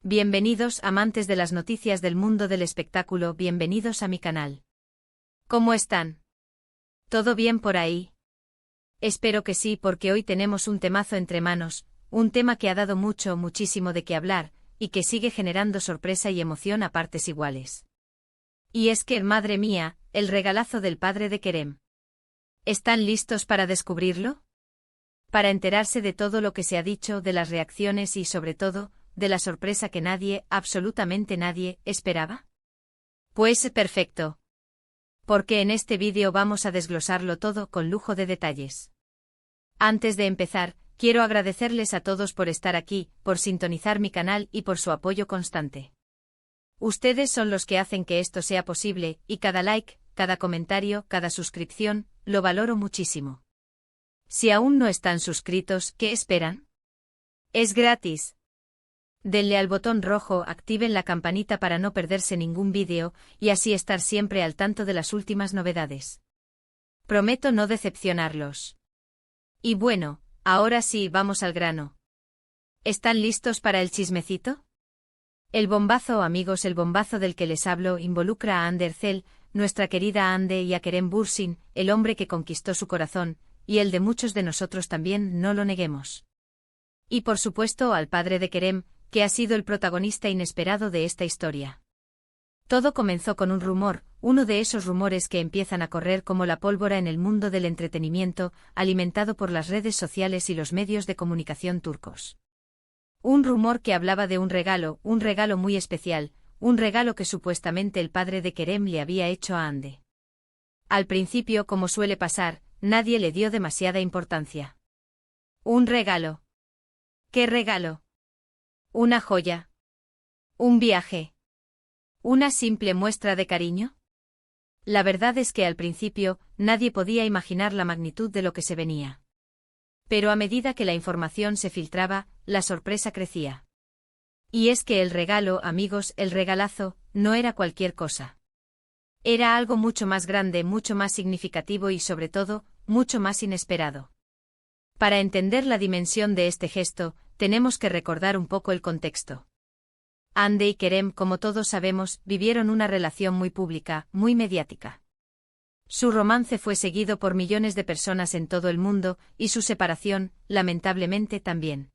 Bienvenidos amantes de las noticias del mundo del espectáculo, bienvenidos a mi canal. ¿Cómo están? ¿Todo bien por ahí? Espero que sí, porque hoy tenemos un temazo entre manos, un tema que ha dado muchísimo de qué hablar, y que sigue generando sorpresa y emoción a partes iguales. Y es que, madre mía, el regalazo del padre de Kerem. ¿Están listos para descubrirlo? Para enterarse de todo lo que se ha dicho, de las reacciones y, sobre todo, de la sorpresa que nadie, absolutamente nadie, esperaba. Pues perfecto. Porque en este vídeo vamos a desglosarlo todo con lujo de detalles. Antes de empezar, quiero agradecerles a todos por estar aquí, por sintonizar mi canal y por su apoyo constante. Ustedes son los que hacen que esto sea posible, y cada like, cada comentario, cada suscripción, lo valoro muchísimo. Si aún no están suscritos, ¿qué esperan? Es gratis. Denle al botón rojo, activen la campanita para no perderse ningún vídeo, y así estar siempre al tanto de las últimas novedades. Prometo no decepcionarlos. Y bueno, ahora sí, vamos al grano. ¿Están listos para el chismecito? El bombazo, amigos, el bombazo del que les hablo involucra a Hande Erçel, nuestra querida Hande, y a Kerem Bürsin, el hombre que conquistó su corazón, y el de muchos de nosotros también, no lo neguemos. Y por supuesto al padre de Kerem, que ha sido el protagonista inesperado de esta historia. Todo comenzó con un rumor, uno de esos rumores que empiezan a correr como la pólvora en el mundo del entretenimiento, alimentado por las redes sociales y los medios de comunicación turcos. Un rumor que hablaba de un regalo muy especial, un regalo que supuestamente el padre de Kerem le había hecho a Hande. Al principio, como suele pasar, nadie le dio demasiada importancia. ¿Un regalo? ¿Qué regalo? ¿Una joya? ¿Un viaje? ¿Una simple muestra de cariño? La verdad es que al principio, nadie podía imaginar la magnitud de lo que se venía. Pero a medida que la información se filtraba, la sorpresa crecía. Y es que el regalo, amigos, el regalazo, no era cualquier cosa. Era algo mucho más grande, mucho más significativo y sobre todo, mucho más inesperado. Para entender la dimensión de este gesto, tenemos que recordar un poco el contexto. Hande y Kerem, como todos sabemos, vivieron una relación muy pública, muy mediática. Su romance fue seguido por millones de personas en todo el mundo, y su separación, lamentablemente, también.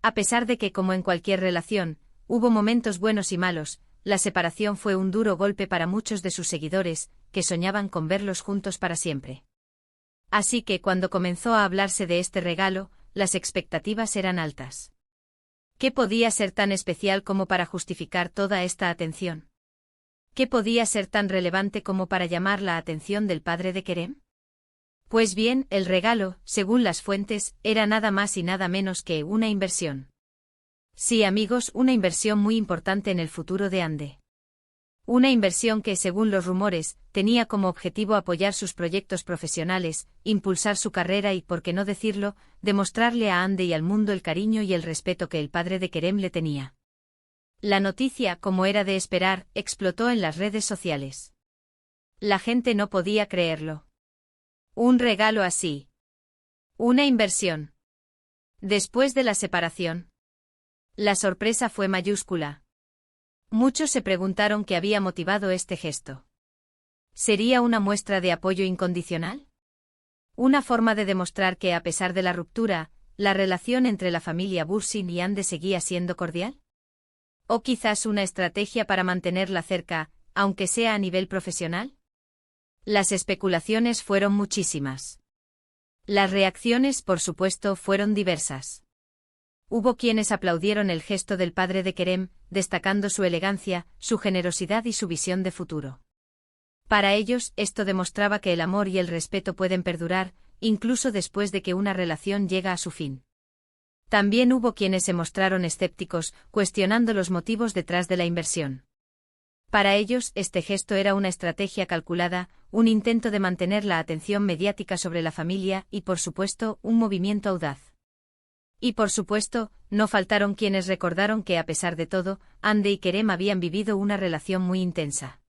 A pesar de que, como en cualquier relación, hubo momentos buenos y malos, la separación fue un duro golpe para muchos de sus seguidores, que soñaban con verlos juntos para siempre. Así que cuando comenzó a hablarse de este regalo, las expectativas eran altas. ¿Qué podía ser tan especial como para justificar toda esta atención? ¿Qué podía ser tan relevante como para llamar la atención del padre de Kerem? Pues bien, el regalo, según las fuentes, era nada más y nada menos que una inversión. Sí, amigos, una inversión muy importante en el futuro de Hande. Una inversión que, según los rumores, tenía como objetivo apoyar sus proyectos profesionales, impulsar su carrera y, por qué no decirlo, demostrarle a Hande y al mundo el cariño y el respeto que el padre de Kerem le tenía. La noticia, como era de esperar, explotó en las redes sociales. La gente no podía creerlo. Un regalo así. Una inversión. Después de la separación. La sorpresa fue mayúscula. Muchos se preguntaron qué había motivado este gesto. ¿Sería una muestra de apoyo incondicional? ¿Una forma de demostrar que, a pesar de la ruptura, la relación entre la familia Bürsin y Hande seguía siendo cordial? ¿O quizás una estrategia para mantenerla cerca, aunque sea a nivel profesional? Las especulaciones fueron muchísimas. Las reacciones, por supuesto, fueron diversas. Hubo quienes aplaudieron el gesto del padre de Kerem, destacando su elegancia, su generosidad y su visión de futuro. Para ellos, esto demostraba que el amor y el respeto pueden perdurar, incluso después de que una relación llega a su fin. También hubo quienes se mostraron escépticos, cuestionando los motivos detrás de la inversión. Para ellos, este gesto era una estrategia calculada, un intento de mantener la atención mediática sobre la familia y, por supuesto, un movimiento audaz. Y por supuesto, no faltaron quienes recordaron que a pesar de todo, Hande y Kerem habían vivido una relación muy intensa.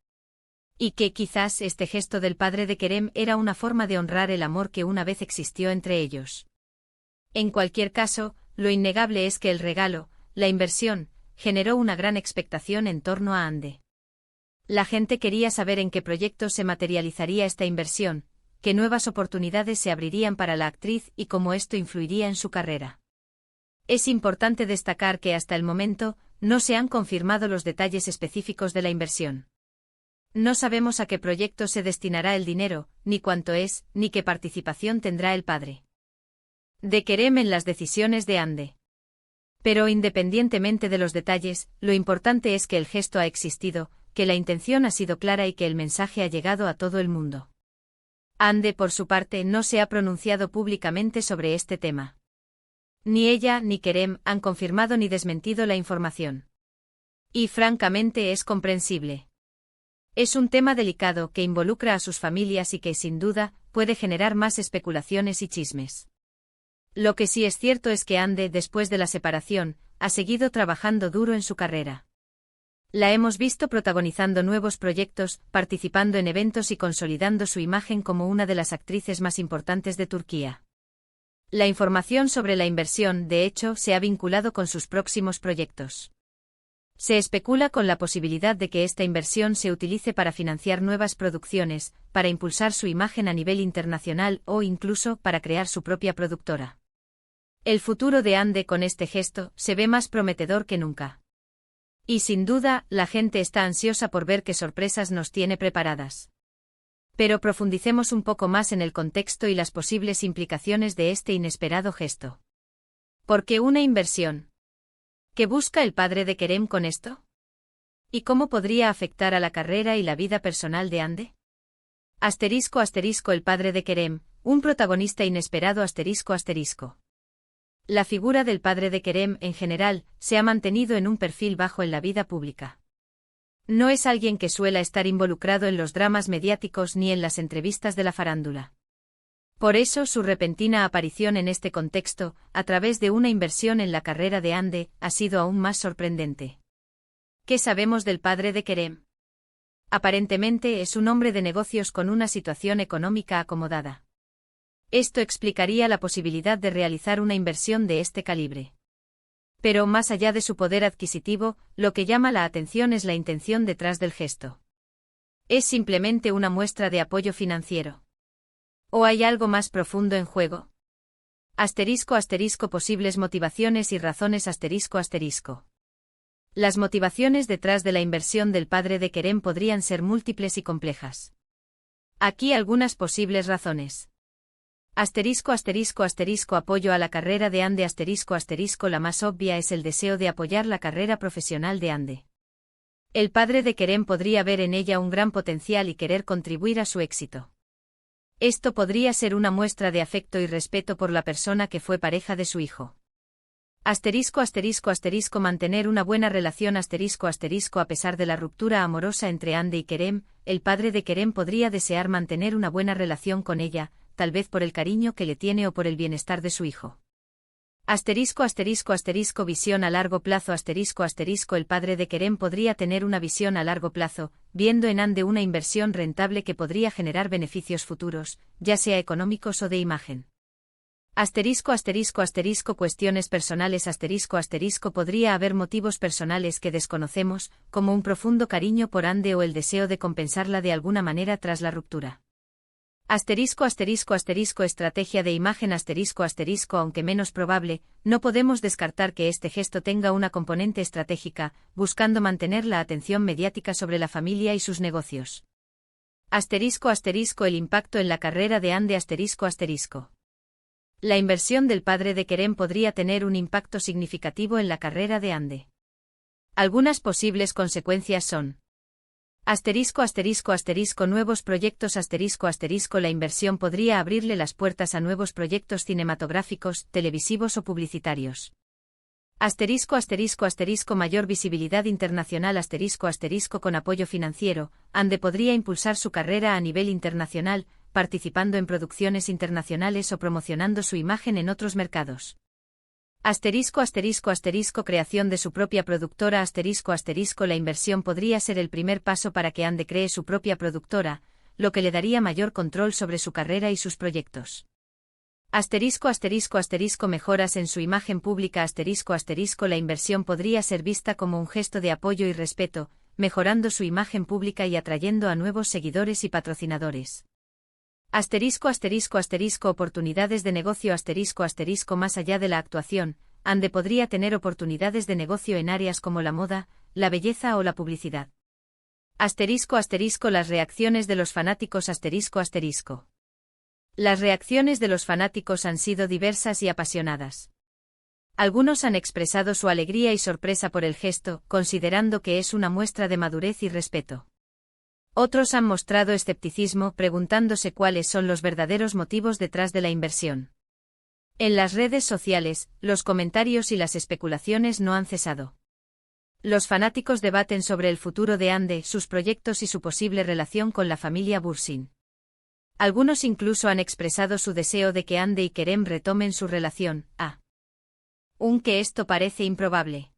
Y que quizás este gesto del padre de Kerem era una forma de honrar el amor que una vez existió entre ellos. En cualquier caso, lo innegable es que el regalo, la inversión, generó una gran expectación en torno a Ande. La gente quería saber en qué proyectos se materializaría esta inversión, qué nuevas oportunidades se abrirían para la actriz y cómo esto influiría en su carrera. Es importante destacar que hasta el momento, no se han confirmado los detalles específicos de la inversión. No sabemos a qué proyecto se destinará el dinero, ni cuánto es, ni qué participación tendrá el padre de Kerem en las decisiones de Ande. Pero independientemente de los detalles, lo importante es que el gesto ha existido, que la intención ha sido clara y que el mensaje ha llegado a todo el mundo. Ande, por su parte, no se ha pronunciado públicamente sobre este tema. Ni ella ni Kerem han confirmado ni desmentido la información. Y francamente es comprensible. Es un tema delicado que involucra a sus familias y que, sin duda, puede generar más especulaciones y chismes. Lo que sí es cierto es que Ande, después de la separación, ha seguido trabajando duro en su carrera. La hemos visto protagonizando nuevos proyectos, participando en eventos y consolidando su imagen como una de las actrices más importantes de Turquía. La información sobre la inversión, de hecho, se ha vinculado con sus próximos proyectos. Se especula con la posibilidad de que esta inversión se utilice para financiar nuevas producciones, para impulsar su imagen a nivel internacional o incluso para crear su propia productora. El futuro de Ande con este gesto se ve más prometedor que nunca. Y sin duda, la gente está ansiosa por ver qué sorpresas nos tiene preparadas. Pero profundicemos un poco más en el contexto y las posibles implicaciones de este inesperado gesto. ¿Por qué una inversión? ¿Qué busca el padre de Kerem con esto? ¿Y cómo podría afectar a la carrera y la vida personal de Ande? *** El padre de Kerem, un protagonista inesperado ***. La figura del padre de Kerem, en general, se ha mantenido en un perfil bajo en la vida pública. No es alguien que suela estar involucrado en los dramas mediáticos ni en las entrevistas de la farándula. Por eso su repentina aparición en este contexto, a través de una inversión en la carrera de Ande, ha sido aún más sorprendente. ¿Qué sabemos del padre de Kerem? Aparentemente es un hombre de negocios con una situación económica acomodada. Esto explicaría la posibilidad de realizar una inversión de este calibre. Pero más allá de su poder adquisitivo, lo que llama la atención es la intención detrás del gesto. ¿Es simplemente una muestra de apoyo financiero? ¿O hay algo más profundo en juego? *** Posibles motivaciones y razones ***. Las motivaciones detrás de la inversión del padre de Kerem podrían ser múltiples y complejas. Aquí algunas posibles razones. Apoyo a la carrera de Ande La más obvia es el deseo de apoyar la carrera profesional de Ande. El padre de Kerem podría ver en ella un gran potencial y querer contribuir a su éxito. Esto podría ser una muestra de afecto y respeto por la persona que fue pareja de su hijo. Mantener una buena relación *** A pesar de la ruptura amorosa entre Ande y Kerem, el padre de Kerem podría desear mantener una buena relación con ella, tal vez por el cariño que le tiene o por el bienestar de su hijo. Visión a largo plazo El padre de Kerem podría tener una visión a largo plazo, viendo en Ande una inversión rentable que podría generar beneficios futuros, ya sea económicos o de imagen. Cuestiones personales Podría haber motivos personales que desconocemos, como un profundo cariño por Ande o el deseo de compensarla de alguna manera tras la ruptura. Estrategia de imagen Aunque menos probable, no podemos descartar que este gesto tenga una componente estratégica, buscando mantener la atención mediática sobre la familia y sus negocios. El impacto en la carrera de Ande La inversión del padre de Kerem podría tener un impacto significativo en la carrera de Ande. Algunas posibles consecuencias son: nuevos proyectos La inversión podría abrirle las puertas a nuevos proyectos cinematográficos, televisivos o publicitarios. Mayor visibilidad internacional Con apoyo financiero, Ande podría impulsar su carrera a nivel internacional, participando en producciones internacionales o promocionando su imagen en otros mercados. Creación de su propia productora La inversión podría ser el primer paso para que Ande cree su propia productora, lo que le daría mayor control sobre su carrera y sus proyectos. Asterisco asterisco asterisco mejoras en su imagen pública asterisco asterisco la inversión podría ser vista como un gesto de apoyo y respeto, mejorando su imagen pública y atrayendo a nuevos seguidores y patrocinadores. Asterisco asterisco asterisco oportunidades de negocio asterisco asterisco más allá de la actuación, Ande podría tener oportunidades de negocio en áreas como la moda, la belleza o la publicidad. Asterisco asterisco las reacciones de los fanáticos asterisco asterisco. Las reacciones de los fanáticos han sido diversas y apasionadas. Algunos han expresado su alegría y sorpresa por el gesto, considerando que es una muestra de madurez y respeto. Otros han mostrado escepticismo, preguntándose cuáles son los verdaderos motivos detrás de la inversión. En las redes sociales, los comentarios y las especulaciones no han cesado. Los fanáticos debaten sobre el futuro de Ande, sus proyectos y su posible relación con la familia Bursin. Algunos incluso han expresado su deseo de que Ande y Kerem retomen su relación, aunque esto parece improbable.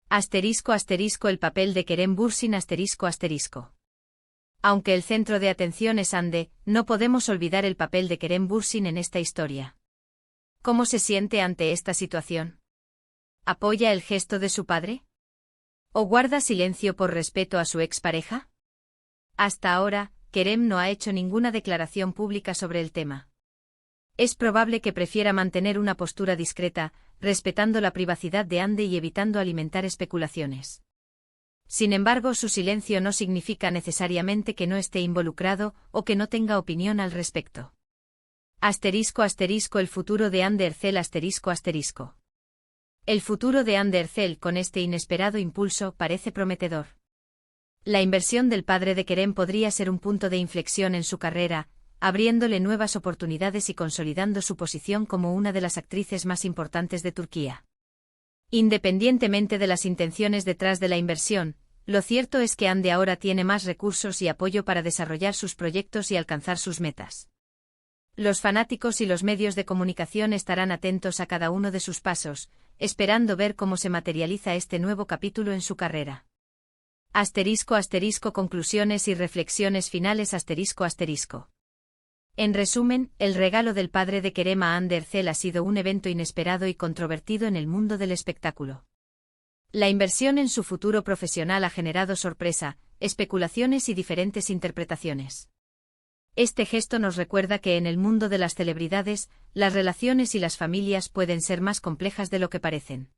Asterisco asterisco el papel de Kerem Bursin asterisco asterisco. Aunque el centro de atención es Ande, no podemos olvidar el papel de Kerem Bursin en esta historia. ¿Cómo se siente ante esta situación? ¿Apoya el gesto de su padre? ¿O guarda silencio por respeto a su expareja? Hasta ahora, Kerem no ha hecho ninguna declaración pública sobre el tema. Es probable que prefiera mantener una postura discreta, respetando la privacidad de Ande y evitando alimentar especulaciones. Sin embargo, su silencio no significa necesariamente que no esté involucrado o que no tenga opinión al respecto. Asterisco asterisco el futuro de Ande Erçel asterisco asterisco. El futuro de Ande Erçel con este inesperado impulso parece prometedor. La inversión del padre de Kerem podría ser un punto de inflexión en su carrera, abriéndole nuevas oportunidades y consolidando su posición como una de las actrices más importantes de Turquía. Independientemente de las intenciones detrás de la inversión, lo cierto es que Ande ahora tiene más recursos y apoyo para desarrollar sus proyectos y alcanzar sus metas. Los fanáticos y los medios de comunicación estarán atentos a cada uno de sus pasos, esperando ver cómo se materializa este nuevo capítulo en su carrera. Asterisco asterisco conclusiones y reflexiones finales asterisco asterisco. En resumen, el regalo del padre de Kerem a Ande Erçel ha sido un evento inesperado y controvertido en el mundo del espectáculo. La inversión en su futuro profesional ha generado sorpresa, especulaciones y diferentes interpretaciones. Este gesto nos recuerda que en el mundo de las celebridades, las relaciones y las familias pueden ser más complejas de lo que parecen.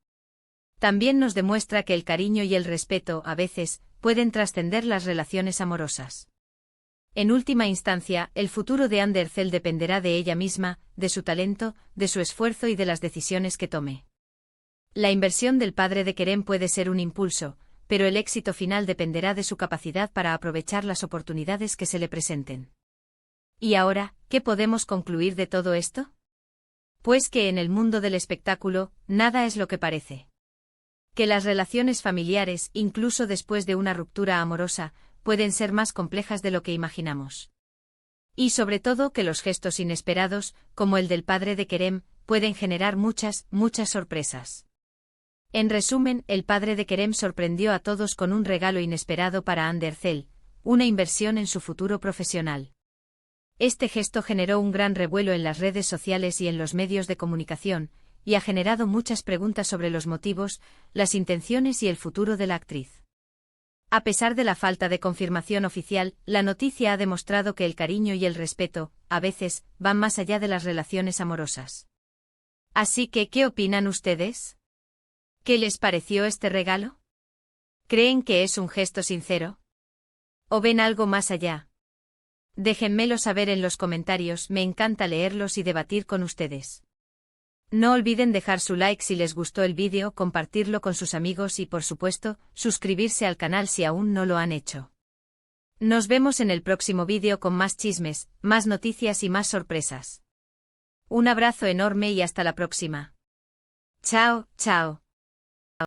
También nos demuestra que el cariño y el respeto, a veces, pueden trascender las relaciones amorosas. En última instancia, el futuro de Ande Erçel dependerá de ella misma, de su talento, de su esfuerzo y de las decisiones que tome. La inversión del padre de Kerem puede ser un impulso, pero el éxito final dependerá de su capacidad para aprovechar las oportunidades que se le presenten. ¿Y ahora, qué podemos concluir de todo esto? Pues que en el mundo del espectáculo, nada es lo que parece. Que las relaciones familiares, incluso después de una ruptura amorosa, pueden ser más complejas de lo que imaginamos. Y sobre todo que los gestos inesperados, como el del padre de Kerem, pueden generar muchas sorpresas. En resumen, el padre de Kerem sorprendió a todos con un regalo inesperado para Ande Erçel, una inversión en su futuro profesional. Este gesto generó un gran revuelo en las redes sociales y en los medios de comunicación, y ha generado muchas preguntas sobre los motivos, las intenciones y el futuro de la actriz. A pesar de la falta de confirmación oficial, la noticia ha demostrado que el cariño y el respeto, a veces, van más allá de las relaciones amorosas. Así que, ¿qué opinan ustedes? ¿Qué les pareció este regalo? ¿Creen que es un gesto sincero? ¿O ven algo más allá? Déjenmelo saber en los comentarios, me encanta leerlos y debatir con ustedes. No olviden dejar su like si les gustó el vídeo, compartirlo con sus amigos y, por supuesto, suscribirse al canal si aún no lo han hecho. Nos vemos en el próximo vídeo con más chismes, más noticias y más sorpresas. Un abrazo enorme y hasta la próxima. Chao, chao.